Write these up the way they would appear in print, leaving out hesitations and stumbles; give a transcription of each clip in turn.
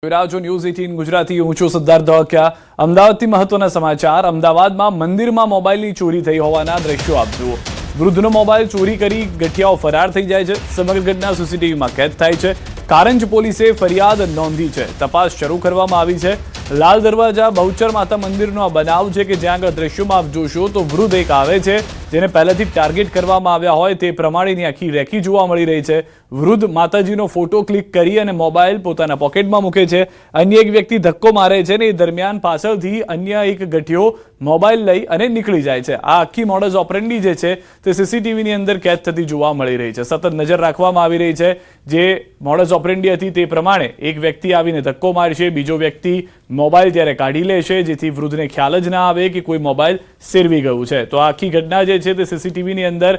News 18 Gujarati હું છું સિદ્ધાર્થ ધોળકિયા। અમદાવાદથી મહત્વના સમાચાર। અમદાવાદમાં મંદિરમાં મોબાઈલની ચોરી થઈ હોવાના દ્રશ્યો આપ જુઓ। વૃદ્ધનો મોબાઈલ ચોરી કરી ગઠિયાઓ ફરાર થઈ જાય છે। સમગ્ર ઘટના સીસીટીવીમાં કેદ થાય છે। કારંજ પોલીસે ફરિયાદ નોંધી છે। તપાસ શરૂ કરવામાં આવી છે। લાલ દરવાજા બહુચર માતા મંદિરનો આ બનાવ છે કે જ્યાં આગળ દ્રશ્યોમાં આપ જોશો તો વૃદ્ધ એક આવે છે જેને પહેલાથી ટાર્ગેટ કરવામાં આવ્યા હોય તે પ્રમાણેની આખી રેકી જોવા મળી રહી છે। વૃદ્ધ માતાજીનો ફોટો ક્લિક કરી અને મોબાઈલ પોતાના પોકેટમાં મૂકે છે। અન્ય એક વ્યક્તિ ધક્કો મારે છે ને એ દરમિયાન પાછળથી અન્ય એક ગઠિયો મોબાઈલ લઈ અને નીકળી જાય છે। આ આખી મોડસ ઓપરેન્ડી જે છે તે સીસીટીવીની અંદર કેદ થતી જોવા મળી રહી છે। સતત નજર રાખવામાં આવી રહી છે। જે મોડસ ઓપરેન્ડી હતી તે પ્રમાણે એક વ્યક્તિ આવીને ધક્કો મારશે, બીજો વ્યક્તિ મોબાઈલ ત્યારે કાઢી લેશે જેથી વૃદ્ધને ખ્યાલ જ ના આવે કે કોઈ મોબાઈલ સેરવી ગયું છે। તો આખી ઘટના જે છે તે સીસીટીવીની અંદર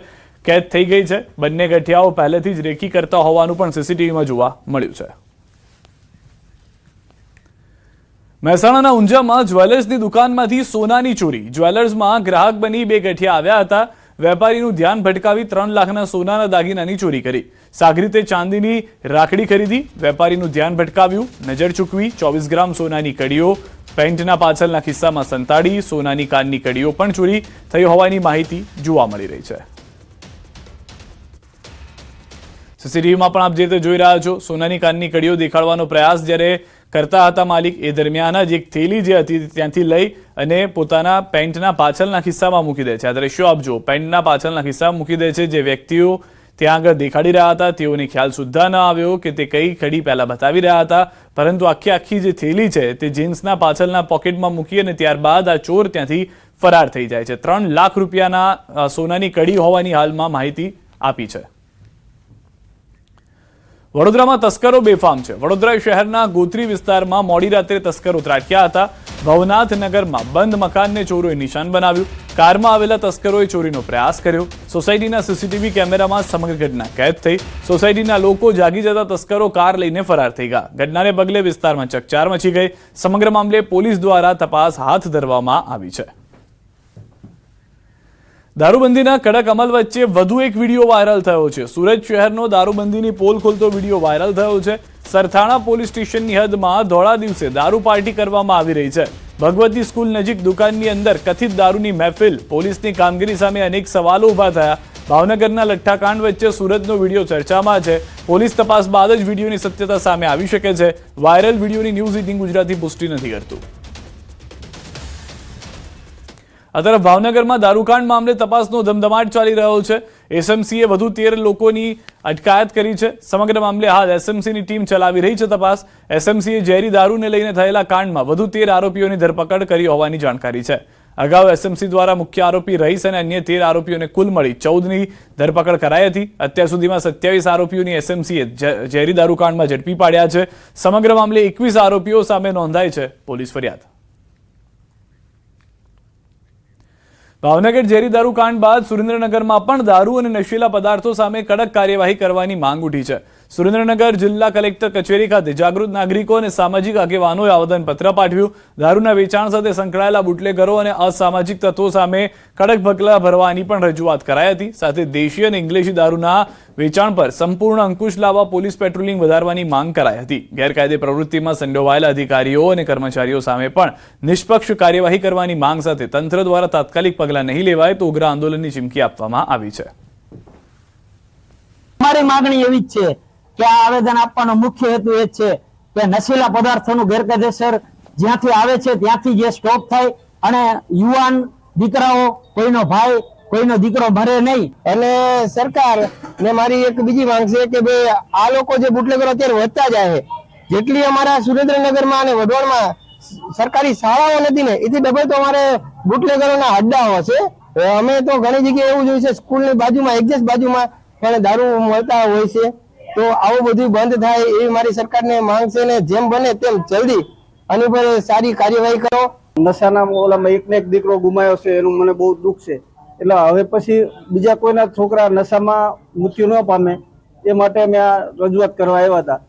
કેદ થઈ ગઈ છે। બંને ગઠિયાઓ પહેલેથી જ રેકી કરતા હોવાનું પણ સીસીટીવીમાં જોવા મળ્યું છે। મહેસાણાના ઊંઝામાં જ્વેલર્સની દુકાનમાંથી સોનાની ચોરી। જ્વેલર્સમાં ગ્રાહક બની બે ગઠિયા આવ્યા હતા। વેપારીનું ધ્યાન ભટકાવી 3 લાખના સોનાના દાગીનાની ચોરી કરી। સાગરીતે ચાંદીની રાખડી ખરીદી, વેપારીનું ધ્યાન ભટકાવ્યું, નજર ચૂકવી। 24 ગ્રામ સોનાની કડીઓ, પેન્ટના પાછળના ખિસ્સામાં સંતાડી, સોનાની કાનની કડીઓ પણ ચોરી થઈ હોવાની માહિતી જોવા મળી રહી છે। સીસીટીવીમાં પણ આપ જે રીતે જોઈ રહ્યા છો સોનાની કાનની કડીઓ દેખાડવાનો પ્રયાસ જ્યારે કરતા હતા માલિક, એ દરમિયાન જ એક થેલી જે હતી ત્યાંથી લઈ અને પોતાના પેન્ટના પાછળના ખિસ્સામાં મૂકી દે છે। આ દ્રશ્યો આપ જો, પેન્ટના પાછળના ખિસ્સામાં મૂકી દે છે। જે વ્યક્તિઓ ત્યાં આગળ દેખાડી રહ્યા હતા તેઓને ખ્યાલ સુદ્ધા ન આવ્યો કે તે કઈ કડી પહેલા બતાવી રહ્યા હતા, પરંતુ આખી જે થેલી છે તે જીન્સના પાછળના પોકેટમાં મૂકી અને ત્યારબાદ આ ચોર ત્યાંથી ફરાર થઈ જાય છે। 3 લાખ રૂપિયાના સોનાની કડી હોવાની હાલમાં માહિતી આપી છે। વડોદરામાં તસ્કરો બેફામ છે। વડોદરા શહેરના ગોત્રી વિસ્તારમાં મોડી રાત્રે તસ્કરો ત્રાટક્યા હતા। ભવનાથ નગરમાં બંધ મકાનને ચોરોએ નિશાન બનાવ્યું। કારમાં આવેલા તસ્કરોએ ચોરીનો પ્રયાસ કર્યો। સોસાયટીના સીસીટીવી કેમેરામાં સમગ્ર ઘટના કેદ થઈ। સોસાયટીના લોકો જાગી જતા તસ્કરો કાર લઈને ફરાર થઈ ગયા। ઘટનાને પગલે વિસ્તારમાં ચકચાર મચી ગઈ। સમગ્ર મામલે પોલીસ દ્વારા તપાસ હાથ ધરવામાં આવી છે। દારૂબંધીના કડક અમલ વચ્ચે વધુ એક વિડીયો વાયરલ થયો છે। સુરત શહેરનો દારૂબંધીની પોલ ખોલતો વિડીયો વાયરલ થયો છે। સરથાણા પોલીસ સ્ટેશનની હદમાં ધોળા દિવસે દારૂ પાર્ટી કરવામાં આવી રહી છે। ભગવતી સ્કૂલ નજીક દુકાનની અંદર કથિત દારૂની મહેફિલ। પોલીસની કામગીરી સામે અનેક સવાલો ઉભા થયા। ભાવનગરના લઠ્ઠાકાંડ વચ્ચે સુરતનો વિડીયો ચર્ચામાં છે। પોલીસ તપાસ બાદ જ વિડીયોની સત્યતા સામે આવી શકે છે। વાયરલ વિડીયોની ન્યૂઝ 18 ગુજરાતી પુષ્ટિ નથી કરતું। આ તરફ ભાવનગરમાં દારૂકાંડ મામલે તપાસનો ધમધમાટ ચાલી રહ્યો છે। એસએમસીએ વધુ 13 લોકોની અટકાયત કરી છે। સમગ્ર મામલે હાલ એસએમસીની ટીમ ચલાવી રહી છે તપાસ। એસએમસીએ ઝેરી દારૂને લઈને થયેલા કાંડમાં વધુ 13 આરોપીઓની ધરપકડ કરી હોવાની જાણકારી છે। અગાઉ એસએમસી દ્વારા મુખ્ય આરોપી રહીશ અને અન્ય 13 આરોપીઓને કુલ મળી 14ની ધરપકડ કરાઈ હતી। અત્યાર સુધીમાં 27 આરોપીઓની એસએમસીએ ઝેરી દારૂકાંડમાં ઝડપી પાડ્યા છે। સમગ્ર મામલે 21 આરોપીઓ સામે નોંધાઈ છે પોલીસ ફરિયાદ। ભાવનગર ઝેરી દારૂ કાંડ બાદ સુરેન્દ્રનગરમાં પણ દારૂ અને નશીલા પદાર્થો સામે કડક કાર્યવાહી કરવાની માંગ ઉઠી છે। સુરેન્દ્રનગર જિલ્લા કલેક્ટર કચેરી ખાતે જાગૃત નાગરિકો અને સામાજિક આગેવાનોએ આવેદનપત્ર પાઠવ્યું। દારૂના વેચાણ સાથે સંકળાયેલા બુટલેગરો અને અસામાજિક તત્વો સામે કડક પગલાં ભરવાની પણ રજૂઆત કરાઈ હતી। સાથે દેશી અને ઇંગ્લિશી દારૂના વેચાણ પર સંપૂર્ણ અંકુશ લાવવા પોલીસ પેટ્રોલિંગ વધારવાની માંગ કરાઈ હતી। ગેરકાયદે પ્રવૃત્તિમાં સંડોવાયેલા અધિકારીઓ અને કર્મચારીઓ સામે પણ નિષ્પક્ષ કાર્યવાહી કરવાની માંગ સાથે તંત્ર દ્વારા તાત્કાલિક પગલાં નહીં લેવાય તો ઉગ્ર આંદોલનની ચીમકી આપવામાં આવી છે। અમારી માંગણી એવી જ છે કે આ આવેદન આપવાનો મુખ્ય હેતુ એ છે કે નશીલા પદાર્થોનું ગેરકાયદેસર જ્યાંથી આવે છે ત્યાંથી જે સ્ટોપ થાય અને યુવાન દીકરાઓ, કોઈનો ભાઈ, કોઈનો દીકરો ભરે નહીં। અને સરકાર ને મારી એક બીજી માંગ છે કે ભાઈ આ લોકો જે બુટલેગરો અત્યારે વધતા જાય છે, જેટલી અમારા સુરેન્દ્રનગરમાં અને વઢવાણમાં સરકારી શાળાઓ નથી ને એથી ડબલ તો અમારે બુટલેગરોના અડ્ડાઓ છે। અમે તો ઘણી જગ્યાએ એવું જોયું છે સ્કૂલની બાજુમાં, એક્ઝેક્ટ બાજુમાં પણ દારૂ મળતા હોય છે। તો આવું બધું બંધ થાય એવી મારી સરકારને માંગ છે ને જેમ બને તેમ જલ્દી આની પર સારી કાર્યવાહી કરો। નશાના ઓલામાં એકને એક દીકરો ગુમાયો છે એનું મને બહુ દુઃખ છે। એટલે હવે પછી બીજા કોઈના છોકરા નશામાં મૃત્યુ ન પામે એ માટે અમે આ રજૂઆત કરવા આવ્યા હતા।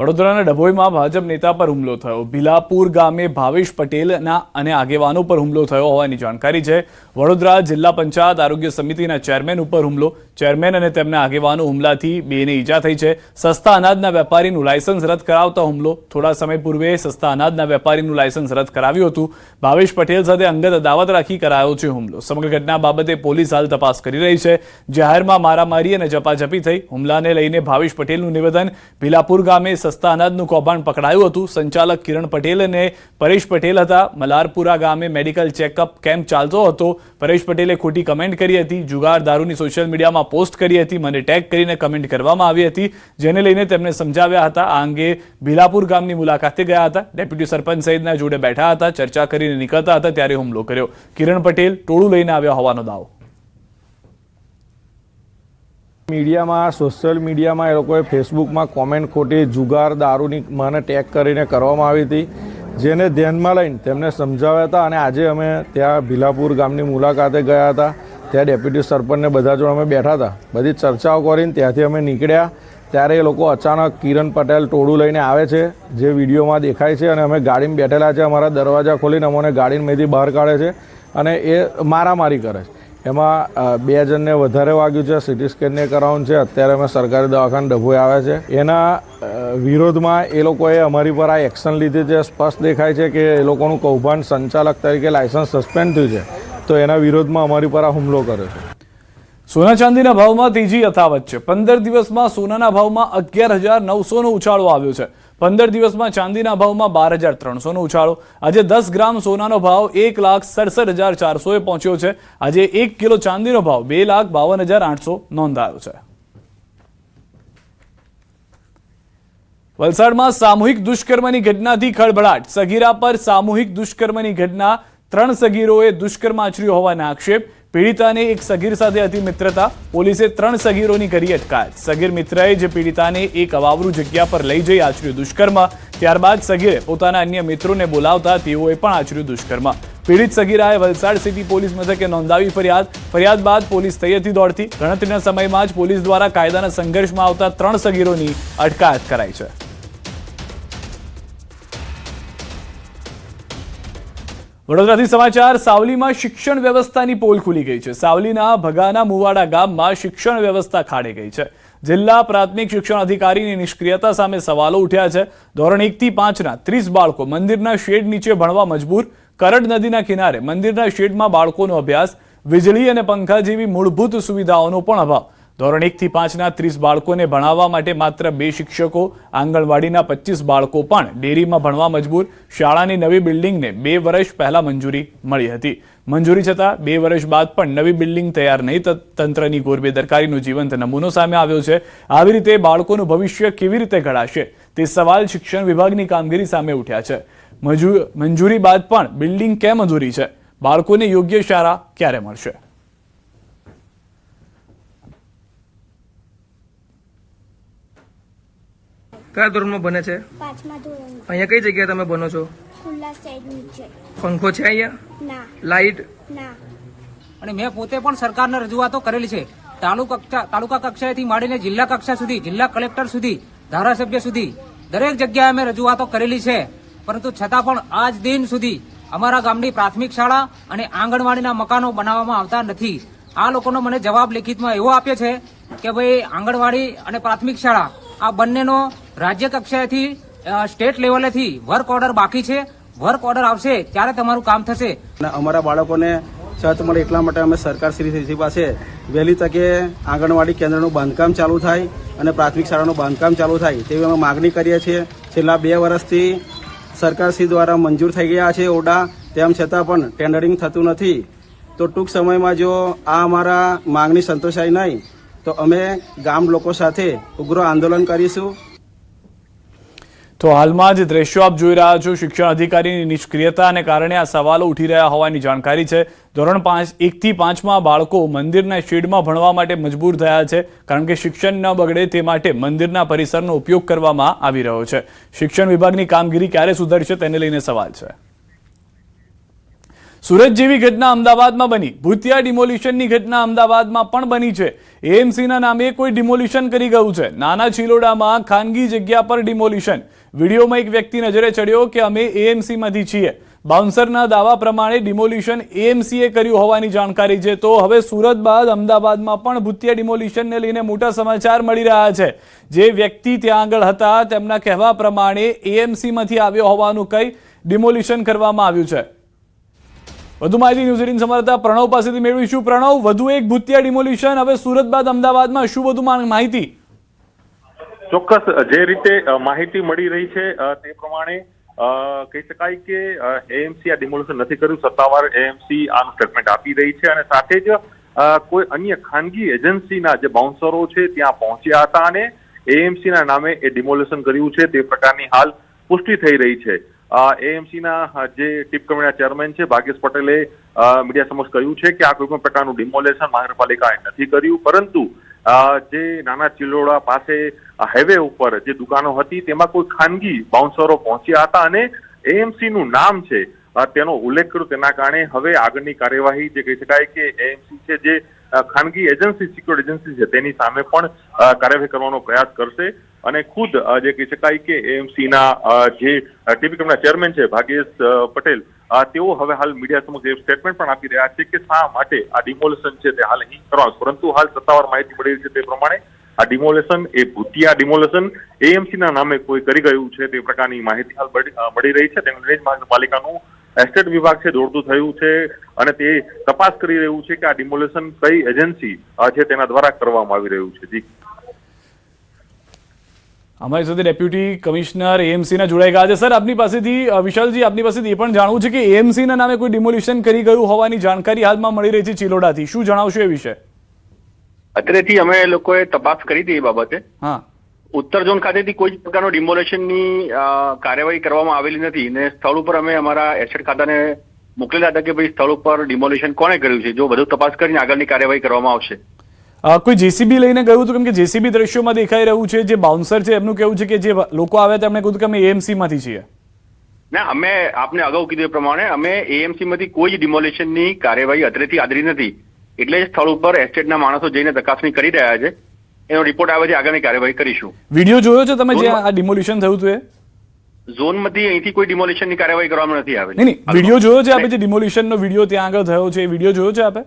વડોદરાના ડભોઈમાં ભાજપ નેતા પર હુમલો થયો. ભીલાપુર ગામે ભાવેશ પટેલના અને આગેવાનો પર હુમલો થયો હોવાની જાણકારી છે. વડોદરા જિલ્લા પંચાયત આરોગ્ય સમિતિના ચેરમેન ઉપર હુમલો. ચેરમેન અને તેમના આગેવાનો હુમલાથી બેને ઈજા થઈ છે. સસ્તા અનાજના વેપારીનું લાયસન્સ રદ કરાવતા હુમલો. થોડા સમય પૂર્વે સસ્તા અનાજના વેપારીનું લાયસન્સ રદ કરાવ્યું હતું. ભાવેશ પટેલ સાથે અંગત અદાવત રાખી કરાયો છે હુમલો. સમગ્ર ઘટના બાબતે પોલીસ હાલ તપાસ કરી રહી છે. જાહેરમાં મારામારી અને ઝપાઝપી થઈ. હુમલાને લઈને ભાવેશ પટેલનું નિવેદન. ભીલાપુર ગામે સસ્તા અનાજનું કૌભાંડ પકડાયું હતું. સંચાલક કિરણ પટેલ અને પરેશ પટેલ હતા. મલારપુરા ગામે મેડિકલ ચેકઅપ કેમ્પ ચાલતો હતો. પરેશ પટેલે ખોટી કમેન્ટ કરી હતી. જુગાર દારૂની સોશિયલ મીડિયામાં પોસ્ટ કરી હતી. મને ટેગ કરીને કમેન્ટ કરવામાં આવી હતી, જેને લઈને તેમને સમજાવ્યા હતા. આ અંગે ભીલાપુર ગામની મુલાકાતે ગયા હતા. ડેપ્યુટી સરપંચ સહિતના જોડે બેઠા હતા. ચર્ચા કરીને નીકળતા હતા ત્યારે હુમલો કર્યો. કિરણ પટેલ ટોળું લઈને આવ્યા હોવાનો દાવો. મીડિયામાં, સોશિયલ મીડિયામાં એ લોકોએ ફેસબુકમાં કોમેન્ટ ખોટી જુગાર દારૂની મને ટેગ કરીને કરવામાં આવી હતી, જેને ધ્યાનમાં લઈને તેમને સમજાવ્યા હતા. અને આજે અમે ત્યાં ભીલાપુર ગામની મુલાકાતે ગયા હતા. ત્યાં ડેપ્યુટી સરપંચને બધા જોડે અમે બેઠા હતા. બધી ચર્ચાઓ કરીને ત્યાંથી અમે નીકળ્યા ત્યારે એ લોકો અચાનક કિરણ પટેલ ટોળું લઈને આવે છે, જે વિડીયોમાં દેખાય છે. અને અમે ગાડીમાં બેઠેલા છે. અમારા દરવાજા ખોલીને અમને ગાડીમાંથી બહાર કાઢે છે અને એ મારામારી કરે છે. એમાં 2 જણને વધારે વાગ્યું છે. સિટી સ્કેનને કરાવવાનું છે. અત્યારે અમે સરકારી દવાખાને ડભોઈ આવ્યા છે. એના વિરોધમાં એ લોકોએ અમારી પર આ એક્શન લીધી છે. સ્પષ્ટ દેખાય છે કે એ લોકોનું કૌભાંડ સંચાલક તરીકે લાયસન્સ સસ્પેન્ડ થયું છે, તો એના વિરોધમાં અમારી પર આ હુમલો કર્યો છે. સોના ચાંદીના ભાવમાં તેજી યથાવત છે. 15 દિવસમાં સોનાના ભાવમાં 11,900નો ઉછાળો આવ્યો છે. 15 દિવસમાં ચાંદીના ભાવમાં 12,300નો ઉછાળો. આજે 10 ગ્રામ સોનાનો ભાવ 1,67,400 પહોંચ્યો છે. આજે 1 કિલો ચાંદીનો ભાવ 2,52,800 નોંધાયો છે. વલસાડમાં સામૂહિક દુષ્કર્મની ઘટનાથી ખળભળાટ. સગીરા પર સામૂહિક દુષ્કર્મની ઘટના. 3 સગીરોએ દુષ્કર્મ આચર્યું હોવાના આક્ષેપ. પીડિતાને એક સગીર સાથે હતી મિત્રતા. પોલીસે 3 સગીરોની કરી અટકાયત. સગીર મિત્રએ જે પીડિતાને એક અવાવરૂ જગ્યા પર લઈ જઈ આચર્યું દુષ્કર્મ. ત્યારબાદ સગીરે પોતાના અન્ય મિત્રોને બોલાવતા તેઓએ પણ આચર્યું દુષ્કર્મ. પીડિત સગીરાએ વલસાડ સિટી પોલીસ મથકે નોંધાવી ફરિયાદ. ફરિયાદ બાદ પોલીસ તૈયારી દોડતી. ગણતરીના સમયમાં જ પોલીસ દ્વારા કાયદાના સંઘર્ષમાં આવતા 3 સગીરોની અટકાયત કરાઈ છે. વડોદરાથી સમાચાર. સાવલીમાં શિક્ષણ વ્યવસ્થાની પોલ ખુલી ગઈ છે. સાવલીના ભગાના મુવાડા ગામમાં શિક્ષણ વ્યવસ્થા ખાડે ગઈ છે. જિલ્લા પ્રાથમિક શિક્ષણ અધિકારીની નિષ્ક્રિયતા સામે સવાલો ઉઠ્યા છે. ધોરણ 1 થી 5ના 30 બાળકો મંદિરના શેડ નીચે ભણવા મજબૂર. કરડ નદીના કિનારે મંદિરના શેડમાં બાળકોનો અભ્યાસ. વીજળી અને પંખા જેવી મૂળભૂત સુવિધાઓનો પણ અભાવ. ધોરણ 1 થી 5ના 30 બાળકોને ભણાવવા માટે માત્ર 2 શિક્ષકો. આંગણવાડીના 25 બાળકો પણ ડેરીમાં ભણવા મજબૂર. શાળાની નવી બિલ્ડિંગને 2 વર્ષ પહેલા મંજૂરી મળી હતી. મંજૂરી છતાં 2 વર્ષ બાદ પણ નવી બિલ્ડિંગ તૈયાર નહીં. તંત્રની ગોરબેદરકારીનો જીવંત નમૂનો સામે આવ્યો છે. આવી રીતે બાળકોનું ભવિષ્ય કેવી રીતે ઘડાશે તે સવાલ શિક્ષણ વિભાગની કામગીરી સામે ઉઠ્યા છે. મંજૂરી બાદ પણ બિલ્ડિંગ કેમ અધૂરી છે? બાળકોને યોગ્ય શાળા ક્યારે મળશે? કયા ધોરણમાં બને છે? 5મા ધોરણ. અહીંયા કઈ જગ્યાએ તમે બનો છો? ખુલ્લા સાઈડ નીચે. પંખો છે અહીંયા? ના. લાઈટ? ના. અને મેં પોતે પણ સરકારને રજૂઆતો કરેલી છે. તાલુકા કક્ષાએથી માંડીને જિલ્લા કક્ષા સુધી, જિલ્લા કલેક્ટર સુધી, ધારાસભ્ય સુધી દરેક જગ્યાએ અમે રજૂઆતો કરેલી છે. પરંતુ છતાં પણ આજ દિન સુધી અમારા ગામની પ્રાથમિક શાળા અને આંગણવાડીના મકાનો બનાવવામાં આવતા નથી. આ લોકોનો મને જવાબ લેખિતમાં એવો આપ્યો છે કે ભાઈ આંગણવાડી અને પ્રાથમિક શાળા આ બંનેનો રાજ્ય કક્ષાએથી સ્ટેટ લેવલેથી વર્ક ઓર્ડર બાકી છે. વર્ક ઓર્ડર આવશે ત્યારે તમારું કામ થશે. અમારા બાળકોને છત મળે એટલા માટે અમે સરકાર શ્રી પાસે વહેલી તકે આંગણવાડી કેન્દ્રનું બાંધકામ ચાલુ થાય અને પ્રાથમિક શાળાનું બાંધકામ ચાલુ થાય તેવી અમે માગણી કરીએ છીએ. છેલ્લા 2 વર્ષથી સરકારશ્રી દ્વારા મંજૂર થઈ ગયા છે ઓરડા, તેમ છતાં પણ ટેન્ડરિંગ થતું નથી. તો ટૂંક સમયમાં જો આ અમારા માંગણી સંતોષાય નહીં તો અમે ગામ લોકો સાથે ઉગ્ર આંદોલન કરીશું. તો હાલમાં જે દ્રશ્યો આપ જોઈ રહ્યા છો, શિક્ષણ અધિકારીની નિષ્ક્રિયતાને કારણે આ સવાલો ઉઠી રહ્યા હોવાની જાણકારી છે. ધોરણ 1 થી 5માં બાળકો મંદિરના શેડમાં ભણવા માટે મજબૂર થયા છે, કારણ કે શિક્ષણ ન બગડે તે માટે મંદિરના પરિસરનો ઉપયોગ કરવામાં આવી રહ્યો છે. શિક્ષણ વિભાગની કામગીરી ક્યારે સુધરશે તેને લઈને સવાલ છે. સુરત જેવી ઘટના અમદાવાદમાં બની, ભૂતિયા ડિમોલિશનની ઘટના અમદાવાદમાં પણ બની છે. એએમસીના નામે કોઈ ડિમોલિશન કરી ગયું છે. નાના ચિલોડામાં ખાનગી જગ્યા પર ડિમોલિશન. વિડીયોમાં એક વ્યક્તિ નજરે ચડ્યો કે અમે એએમસીમાંથી છીએ. બાઉન્સરના દાવા પ્રમાણે ડિમોલિશન એએમસીએ કર્યું હોવાની જાણકારી છે. તો હવે સુરત બાદ અમદાવાદમાં પણ ભૂતિયા ડિમોલિશનને લઈને મોટા સમાચાર મળી રહ્યા છે. જે વ્યક્તિ ત્યાં આગળ હતા તેમના કહેવા પ્રમાણે એએમસીમાંથી આવ્યો હોવાનું કહી ડિમોલિશન કરવામાં આવ્યું છે. વધુ માહિતી ન્યૂઝ 18 સંવાદદાતા પ્રણવ પાસેથી મેળવીશું. પ્રણવ, વધુ એક ભૂતિયા ડિમોલિશન હવે સુરત બાદ અમદાવાદમાં, શું વધુ માહિતી? ચોક્કસ જે રીતે માહિતી મળી રહી છે તે પ્રમાણે કહી શકાય કે એએમસી આ ડિમોલિશન નથી કર્યું. સત્તાવાર એએમસી આનું સ્ટેટમેન્ટ આપી રહી છે અને સાથે જ કોઈ અન્ય ખાનગી એજન્સીના જે બાઉન્સરો છે ત્યાં પહોંચ્યા હતા અને એએમસીના નામે એ ડિમોલિશન કર્યું છે તે પ્રકારની હાલ પુષ્ટિ થઈ રહી છે. એએમસીના જે ટીપ કમિટીના ચેરમેન છે ભાગ્યેશ પટેલે મીડિયા સમક્ષ કહ્યું છે કે આ કોઈ પણ પ્રકારનું ડિમોલેશન મહાનગરપાલિકાએ નથી કર્યું, પરંતુ જે નાના ચિલોડા પાસે હાઈવે ઉપર જે દુકાનો હતી તેમાં કોઈ ખાનગી બાઉન્સરો પહોંચ્યા હતા અને એએમસી નું નામ છે તેનો ઉલ્લેખ કર્યો. તેના કારણે હવે આગળની કાર્યવાહી જે કહી શકાય કે એએમસી છે જે ખાનગી એજન્સી સિક્યોરિટી એજન્સી છે તેની સામે પણ કાર્યવાહી કરવાનો પ્રયાસ કરશે અને ખુદ જે કહી શકાય કે એએમસીના જે ટીપી કમિટીના ચેરમેન છે ભાગ્યેશ પટેલ તેઓ હવે હાલ મીડિયા સમક્ષ સ્ટેટમેન્ટ પણ આપી રહ્યા છે કે શા માટે આ ડિમોલેશન છે તે હાલ અહીં કરવાનું. પરંતુ હાલ સત્તાવાર માહિતી મળી રહી છે તે પ્રમાણે આ ડિમોલેશન એ ભૂતિયા ડિમોલેશન એએમસીના નામે કોઈ કરી ગયું છે તે પ્રકારની માહિતી હાલ મળી રહી છે. તેને લઈને મહાનગરપાલિકાનું એસ્ટેટ વિભાગ છે દોડતું થયું છે અને તે તપાસ કરી રહ્યું છે કે આ ડિમોલેશન કઈ એજન્સી છે તેના દ્વારા કરવામાં આવી રહ્યું છે. જી, અમારી સાથે ડેપ્યુટી કમિશનર એએમસીના જોડાઈ ગયા છે. સર, આપની પાસેથી વિશાલજી, આપની પાસેથી એ પણ જાણવું છે કે એએમસીના નામે કોઈ ડિમોલિશન કરી ગયું હોવાની જાણકારી હાલમાં મળી રહી છે ચિલોડાથી. શું જણાવશો એ વિશે? અત્રેથી અમે લોકોએ તપાસ કરી હતી એ બાબતે. હા, ઉત્તર ઝોન ખાતેથી કોઈ પ્રકારનો ડિમોલેશનની કાર્યવાહી કરવામાં આવેલી નથી ને સ્થળ ઉપર અમે અમારા એસેટ ખાતાને મોકલેલા હતા કે ભાઈ સ્થળ ઉપર ડિમોલેશન કોણે કર્યું છે. જો બધું તપાસ કરીને આગળની કાર્યવાહી કરવામાં આવશે. કોઈ જેસીબી લઈને ગયું હતું? કેમ કે જેસીબી દ્રશ્યોમાં દેખાઈ રહ્યું છે. જે બાઉન્સર છે એમનું કેવું છે કે જે લોકો આવ્યા તેમણે કહ્યું કે અમે એએમસી માંથી છીએ. ના, અમે આપને અગાઉ કીધું એ પ્રમાણે અમે એએમસી માંથી કોઈ જ ડિમોલેશનની કાર્યવાહી અત્રેથી આદરી નથી. એટલે જ સ્થળ ઉપર એસ્ટેટના માણસો જઈને ચકાસણી કરી રહ્યા છે. એનો રિપોર્ટ આવે છે, આગળની કાર્યવાહી કરીશું. વિડીયો જોયો છે તમે જે આ ડિમોલિશન થયું હતું એ? ઝોનમાંથી અહીંથી કોઈ ડિમોલિશનની કાર્યવાહી કરવામાં નથી આવી. નહીં, વિડીયો જોયો છે આપે? જે ડિમોલિશનનો વિડીયો ત્યાં આગળ થયો છે એ વિડીયો જોયો છે આપે?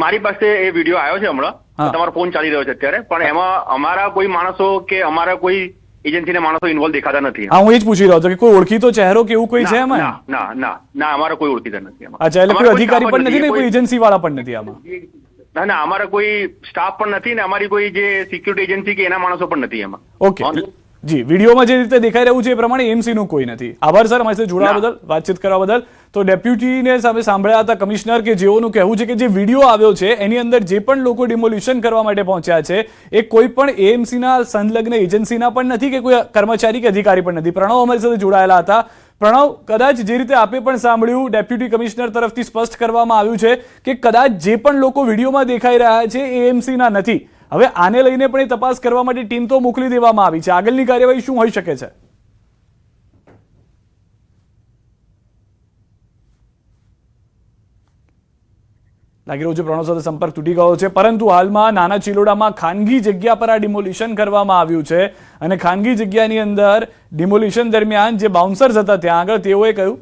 મારી પાસે એ વિડીયો આવ્યો છે હમણાં, તમારો ફોન ચાલી રહ્યો છે અત્યારે, પણ એમાં અમારા કોઈ માણસો કે અમારા કોઈ એજન્સીના માણસો ઇન્વોલ્વ દેખાતા નથી. હા, હું એ જ પૂછી રહ્યો હતો કે કોઈ ઓળખીતો ચહેરો કે એવું કોઈ છે એમાં? ના ના ના, અમારા કોઈ ઓળખીતા નથી આમાં. અચ્છા, એટલે કોઈ અધિકારી પણ નથી ને કોઈ એજન્સી વાળા પણ નથી આમાં? ના ના, અમારા કોઈ સ્ટાફ પણ નથી ને અમારી કોઈ જે સિક્યુરિટી એજન્સી કે એના માણસો પણ નથી એમાં. ઓકે જી, વિડીયોમાં જે રીતે દેખાઈ રહ્યું છે એ પ્રમાણે એએમસી નું કોઈ નથી. આભાર સર અમારી સાથે જોડાવા બદલ, વાતચીત કરવા બદલ. તો ડેપ્યુટીને સામે સાંભળ્યા હતા કમિશનર કે જેઓનું કહેવું છે કે જે વિડીયો આવ્યો છે એની અંદર જે પણ લોકો ડિમોલિશન કરવા માટે પહોંચ્યા છે એ કોઈ પણ એએમસીના સંલગ્ન એજન્સીના પણ નથી કે કોઈ કર્મચારી કે અધિકારી પણ નથી. પ્રણવ અમારી સાથે જોડાયેલા હતા. પ્રણવ, કદાચ જે રીતે આપે પણ સાંભળ્યું, ડેપ્યુટી કમિશનર તરફથી સ્પષ્ટ કરવામાં આવ્યું છે કે કદાચ જે પણ લોકો વિડીયોમાં દેખાઈ રહ્યા છે એએમસીના નથી. હવે આને લઈને પણ એ તપાસ કરવા માટે ટીમ તો મોકલી દેવામાં આવી છે. આગળની કાર્યવાહી શું હોઈ શકે છે? લાગી રહ્યું છે પ્રણવ સાથે સંપર્ક તૂટી ગયો છે. પરંતુ હાલમાં નાના ચિલોડામાં ખાનગી જગ્યા પર આ ડિમોલિશન કરવામાં આવ્યું છે અને ખાનગી જગ્યાની અંદર ડિમોલિશન દરમિયાન જે બાઉન્સર્સ હતા ત્યાં આગળ તેઓએ કહ્યું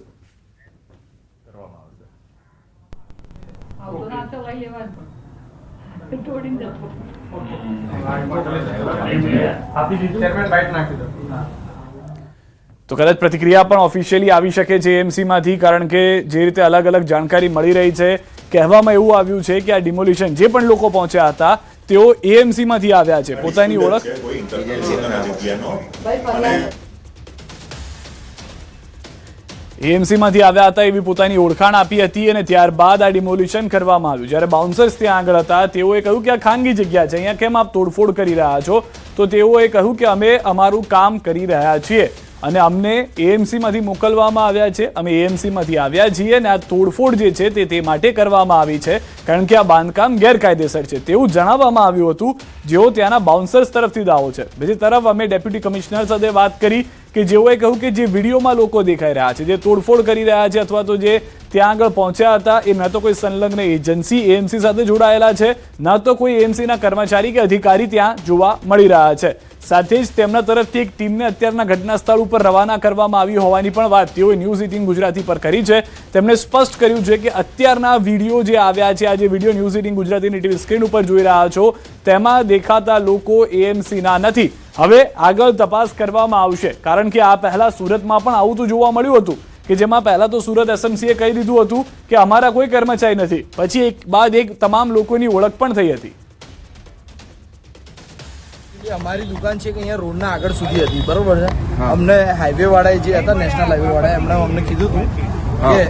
તો કદાચ પ્રતિક્રિયા પણ ઓફિશિયલી આવી શકે છે એએમસી માંથી, કારણ કે જે રીતે અલગ અલગ જાણકારી મળી રહી છે કહેવામાં એવું આવ્યું છે કે આ ડિમોલિશન જે પણ લોકો પહોંચ્યા હતા તેઓ એએમસી માંથી આવ્યા છે. પોતાની ઓળખ એએમસી માંથી આવ્યા હતા એવી પોતાની ઓળખાણ આપી હતી અને ત્યારબાદ આ ડિમોલિશન કરવામાં આવ્યું. જ્યારે બાઉન્સર્સ ત્યાં આગળ હતા તેઓએ કહ્યું કે આ ખાનગી જગ્યા છે, અહીંયા કેમ આપ તોડફોડ કરી રહ્યા છો? તો તેઓએ કહ્યું કે અમે અમારું કામ કરી રહ્યા છીએ અને અમને એએમસી માંથી મોકલવામાં આવ્યા છે, અમે એએમસી માંથી આવ્યા છીએ અને આ તોડફોડ જે છે તે માટે કરવામાં આવી છે કારણ કે આ બાંધકામ ગેરકાયદેસર છે તેવું જણાવવામાં આવ્યું હતું, જેઓ ત્યાંના બાઉન્સર્સ તરફથી દાવો છે. બીજી તરફ અમે ડેપ્યુટી કમિશનર સાથે વાત કરી કે જેઓએ કહ્યું કે જે વિડીયોમાં લોકો દેખાઈ રહ્યા છે, જે તોડફોડ કરી રહ્યા છે અથવા તો જે ત્યાં આગળ પહોંચ્યા હતા, એ ન તો કોઈ સંલગ્ન એજન્સી એએમસી સાથે જોડાયેલા છે, ન તો કોઈ એએમસીના કર્મચારી કે અધિકારી ત્યાં જોવા મળી રહ્યા છે. સાથે જ તેમના તરફથી એક ટીમને અત્યારના ઘટના સ્થળ ઉપર રવાના કરવામાં આવી હોવાની પણ વાત તેઓએ ન્યૂઝ 18 ગુજરાતી પર કરી છે. તેમણે સ્પષ્ટ કર્યું છે કે અત્યારના વિડીયો જે આવ્યા છે, આ જે વિડીયો ન્યૂઝ 18 ગુજરાતીની ટીવી સ્ક્રીન ઉપર જોઈ રહ્યા છો, તેમાં દેખાતા લોકો એએમસીના નથી. હવે આગળ તપાસ કરવામાં આવશે, કારણ કે આ પહેલા સુરતમાં પણ આવું તો જોવા મળ્યું હતું કે જેમાં પહેલા તો સુરત એસએમસીએ કહી દીધું હતું કે અમારા કોઈ કર્મચારી નથી, પછી એક બાદ એક તમામ લોકોની ઓળખ પણ થઈ હતી. અમારી દુકાન છે કે અહીંયા રોડના આગળ સુધી હતી, બરોબર છે. અમને હાઈવે વાળાએ જે હતા, નેશનલ હાઈવે વાળાએ એમણે અમને કીધું હતું કે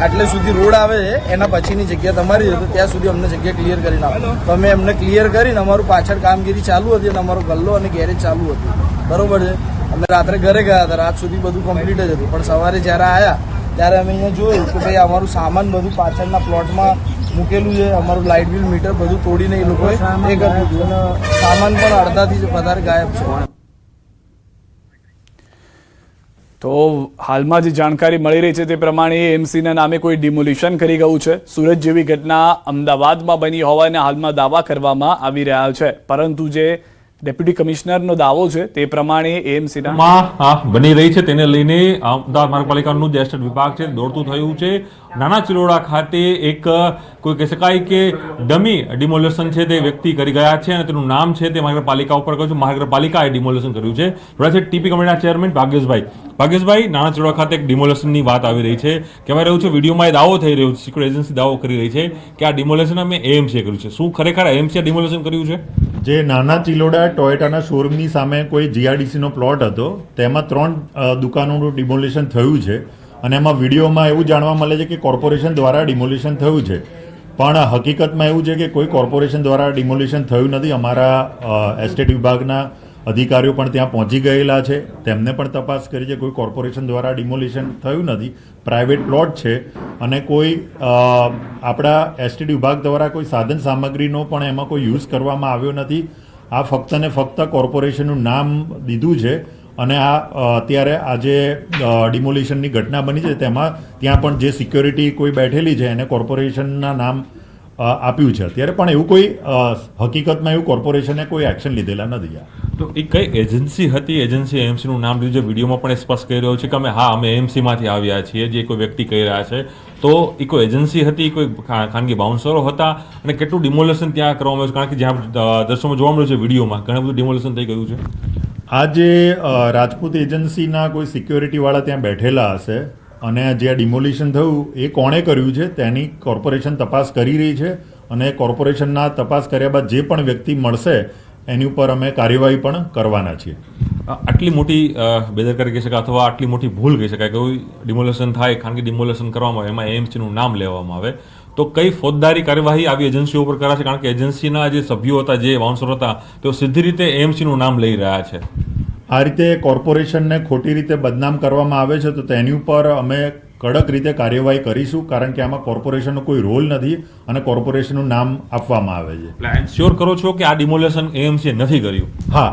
આટલે સુધી રોડ આવે છે, એના પછીની જગ્યા તમારી હતી, ત્યાં સુધી અમને જગ્યા ક્લિયર કરીને આપો. તો અમે એમને ક્લિયર કરીને અમારું પાછળ કામગીરી ચાલુ હતી અને અમારો ગલ્લો અને ગેરેજ ચાલુ હતું, બરોબર છે. અમે રાત્રે ઘરે ગયા હતા, રાત સુધી બધું કમ્પ્લીટ જ હતું, પણ સવારે જ્યારે આવ્યા ત્યારે અમે અહીંયા જોયું કે ભાઈ અમારું સામાન બધું પાછળના પ્લોટમાં મૂકેલું છે, અમારું લાઇટ બિલ મીટર બધું તોડીને એ લોકોએ એ કરી દીધું અને સામાન પણ અડધાથી વધારે ગાયબ છે. તો હાલમાં જે જાણકારી મળી રહી છે તે પ્રમાણે એએમસીના નામે કોઈ ડિમોલિશન કરી ગયું છે. સુરત જેવી ઘટના અમદાવાદમાં બની હોવાના હાલમાં દાવા કરવામાં આવી રહ્યા છે, પરંતુ જે ડેપ્યુટી કમિશનરનો દાવો છે તે પ્રમાણે એએમસીના બની રહી છે તેને લઈને અમદાવાદ મહાનગરપાલિકાનું જે એસ્ટેટ વિભાગ છે દોડતું થયું છે. નાના ચિલોડા ખાતે એક કોઈ કહી શકાય કે ડમી ડિમોલેશન છે તે વ્યક્તિ કરી ગયા છે અને તેનું નામ છે તે મહાનગરપાલિકા ઉપર કહ્યું છે. મહાનગરપાલિકાએ ડિમોલેશન કર્યું છે. જોડે છે ટીપી કમિટીના ચેરમેન ભાગ્યેશભાઈ, નાના ચિલોડા ખાતે એક ડિમોલેશનની વાત આવી રહી છે, કહેવાય રહ્યું છે વિડીયોમાં એ દાવો થઈ રહ્યો છે, સિક્યુરિટી એજન્સી દાવો કરી રહી છે કે આ ડિમોલેશન અમે એએમસીએ કર્યું છે. શું ખરેખર એએમસીએ ડિમોલેશન કર્યું છે? જે નાના ચિલોડા ટોયોટાના શોરૂમની સામે કોઈ જીઆરડીસીનો પ્લોટ હતો, તેમાં 3 દુકાનોનું ડિમોલિશન થયું છે અને એમાં વિડીયોમાં એવું જાણવા મળે છે કે કોર્પોરેશન દ્વારા ડિમોલિશન થયું છે, પણ હકીકતમાં એવું છે કે કોઈ કોર્પોરેશન દ્વારા ડિમોલિશન થયું નથી. અમારા એસ્ટેટ વિભાગના અધિકારીઓ પણ ત્યાં પહોંચી ગયેલા છે, તેમને પણ તપાસ કરી છે. કોઈ કોર્પોરેશન દ્વારા ડિમોલિશન થયું નથી, પ્રાઇવેટ પ્લોટ છે અને કોઈ આપણા એસ્ટેટ વિભાગ દ્વારા કોઈ સાધન સામગ્રીનો પણ એમાં કોઈ યુઝ કરવામાં આવ્યો નથી. આ ફક્ત ને ફક્ત કોર્પોરેશનનું નામ દીધું છે અને આ અત્યારે આજે ડિમોલિશનની ઘટના બની છે તેમાં ત્યાં પણ જે સિક્યોરિટી કોઈ બેઠેલી છે એને કોર્પોરેશનના નામ આપ્યું છે. અત્યારે પણ એવું કોઈ હકીકતમાં એવું કોર્પોરેશને કોઈ એક્શન લીધેલા નથી. તો એ કઈ એજન્સી હતી? એજન્સી એએમસીનું નામ લીધું છે, વિડીયોમાં પણ સ્પષ્ટ કહી રહ્યો છે કે અમે એએમસીમાંથી આવ્યા છીએ, જે કોઈ વ્યક્તિ કહી રહ્યા છે. તો એ કોઈ એજન્સી હતી, કોઈ ખાનગી બાઉન્સરો હતા અને કેટલું ડિમોલેશન ત્યાં કરવામાં આવ્યું? કારણ કે જ્યાં દર્શકોમાં જોવા મળ્યું છે વિડીયોમાં ઘણું બધું ડિમોલેશન થઈ ગયું છે. આ જે રાજપૂત એજન્સીના કોઈ સિક્યોરિટીવાળા ત્યાં બેઠેલા હશે અને જે ડિમોલિશન થયું એ કોણે કર્યું છે તેની કોર્પોરેશન તપાસ કરી રહી છે અને કોર્પોરેશનના તપાસ કર્યા બાદ જે પણ વ્યક્તિ મળશે એની ઉપર અમે કાર્યવાહી પણ કરવાના છીએ. આટલી મોટી બેદરકારી કહી શકાય અથવા આટલી મોટી ભૂલ કહી શકાય કે કોઈ ડિમોલેશન થાય, ખાનગી ડિમોલેશન કરવામાં આવે, એમાં એએમસીનું નામ લેવામાં આવે, તો કઈ ફોજદારી કાર્યવાહી આવી એજન્સીઓ ઉપર કરાશે? કારણ કે એજન્સીના જે સભ્યો હતા, જે બાઉન્સર હતા, તેઓ સીધી રીતે એએમસીનું નામ લઈ રહ્યા છે. આ રીતે કોર્પોરેશનને ખોટી રીતે બદનામ કરવામાં આવે છે તો તેની ઉપર અમે કડક રીતે કાર્યવાહી કરીશું, કારણ કે આમાં કોર્પોરેશનનો કોઈ રોલ નથી અને કોર્પોરેશનનું નામ આપવામાં આવે છે. એટલે શ્યોર કરો છો કે આ ડિમોલેશન એએમસીએ નથી કર્યું? હા,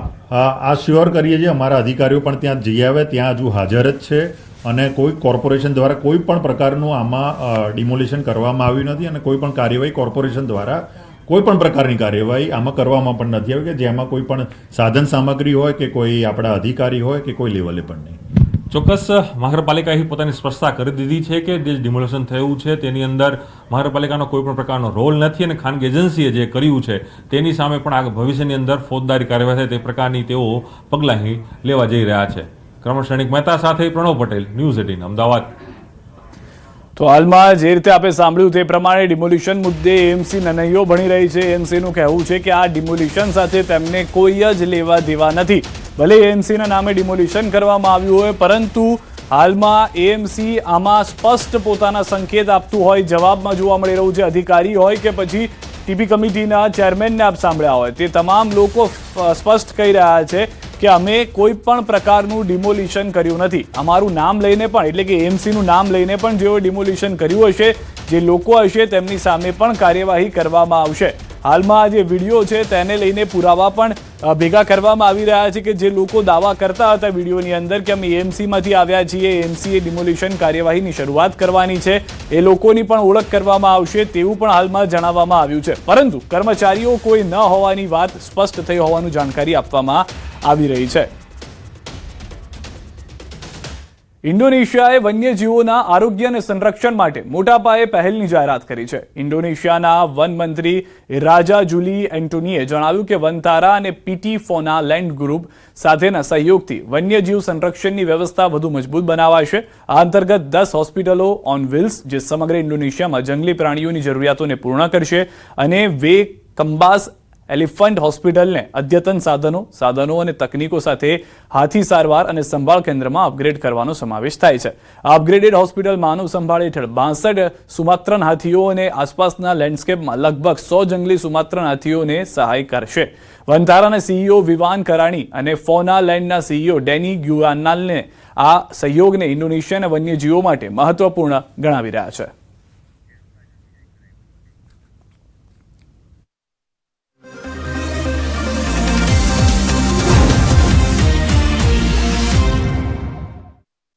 આ શ્યોર કરીએ છીએ. અમારા અધિકારીઓ પણ ત્યાં જઈ આવે, ત્યાં હજુ હાજર જ છે અને કોઈ કોર્પોરેશન દ્વારા કોઈ પણ પ્રકારનું આમાં ડિમોલિશન કરવામાં આવ્યું નથી અને કોઈ પણ કાર્યવાહી કોર્પોરેશન દ્વારા કોઈ પણ પ્રકારની કાર્યવાહી આમાં કરવામાં પણ નથી આવી કે જેમાં કોઈ પણ સાધન સામગ્રી હોય કે કોઈ આપણા અધિકારી હોય કે કોઈ લેવલે પણ નહીં. ચોક્કસ મહાનગરપાલિકાએ પોતાની સ્પષ્ટતા કરી દીધી છે કે જે ડિમોલેશન થયું છે તેની અંદર મહાનગરપાલિકાનો કોઈ પણ પ્રકારનો રોલ નથી અને ખાનગી એજન્સીએ જે કર્યું છે તેની સામે પણ આગળ ભવિષ્યની અંદર ફોજદારી કાર્યવાહી થાય તે પ્રકારની તેઓ પગલાં લેવા જઈ રહ્યા છે. ક્રમશઃ મહેતા સાથે પ્રણવ પટેલ, ન્યૂઝ 18 અમદાવાદ. તો હાલમાં જે રીતે આપણે સાંભળ્યું તે પ્રમાણે ડિમોલિશન મુદ્દે એએમસી નનૈયો બની રહી છે. એએમસીનું કહેવું છે કે આ ડિમોલિશન સાથે તેમને કોઈ જ લેવા દેવા નથી. ભલે એએમસીના નામે ડિમોલિશન કરવામાં આવ્યું હોય, પરંતુ હાલમાં એએમસી આમાં સ્પષ્ટ પોતાના સંકેત આપતું હોય, જવાબમાં જોવા મળી રહ્યું છે. અધિકારી હોય કે પછી ટીપી કમિટીના ચેરમેનને આપ સાંભળ્યા હોય, તે તમામ લોકો સ્પષ્ટ કહી રહ્યા છે કે અમે કોઈ પણ પ્રકારનું ડિમોલિશન કર્યું નથી. અમારું નામ લઈને પણ, એટલે કે એએમસીનું નામ લઈને પણ જેઓ ડિમોલિશન કર્યું હશે, જે લોકો હશે તેમની સામે પણ કાર્યવાહી કરવામાં આવશે. હાલમાં આ જે વિડીયો છે તેને લઈને પુરાવા પણ ભેગા કરવામાં આવી રહ્યા છે કે જે લોકો દાવા કરતા હતા વિડીયોની અંદર કે અમે એએમસીમાંથી આવ્યા છીએ, એએમસીએ ડિમોલિશન કાર્યવાહીની શરૂઆત કરવાની છે, એ લોકોની પણ ઓળખ કરવામાં આવશે તેવું પણ હાલમાં જણાવવામાં આવ્યું છે. પરંતુ કર્મચારીઓ કોઈ ન હોવાની વાત સ્પષ્ટ થઈ હોવાનું જાણકારી આપવામાં આવી રહી છે. ઇન્ડોનેશિયાએ વન્યજીવોના આરોગ્ય અને સંરક્ષણ માટે મોટા પાયે પહેલની જાહેરાત કરી છે. ઇન્ડોનેશિયાના વન મંત્રી રાજા જુલી એન્ટોનીએ જણાવ્યું કે વનતારા અને પીટી ફોના લેન્ડ ગ્રુપ સાથેના સહયોગથી વન્યજીવ સંરક્ષણની વ્યવસ્થા વધુ મજબૂત બનાવાશે. આ અંતર્ગત 10 હોસ્પિટલો ઓન વ્હીલ્સ જે સમગ્ર ઇન્ડોનેશિયામાં જંગલી પ્રાણીઓની જરૂરિયાતોને પૂર્ણ કરશે અને વે કંબાસ એલિફન્ટ હોસ્પિટલને અદ્યતન સાધનો અને તકનીકો સાથે હાથી સારવાર અને સંભાળ કેન્દ્રમાં અપગ્રેડ કરવાનો સમાવેશ થાય છે. આ અપગ્રેડેડ હોસ્પિટલ માનવ સંભાળ હેઠળ 62 સુમાત્રન હાથીઓ અને આસપાસના લેન્ડસ્કેપમાં લગભગ 100 જંગલી સુમાત્રન હાથીઓને સહાય કરશે. વનતારાના સીઈઓ વિવાન કરાણી અને ફોના લેન્ડના સીઈઓ ડેની ગ્યુઆનાલને આ સહયોગને ઇન્ડોનેશિયાના વન્યજીવો માટે મહત્વપૂર્ણ ગણાવી રહ્યા છે.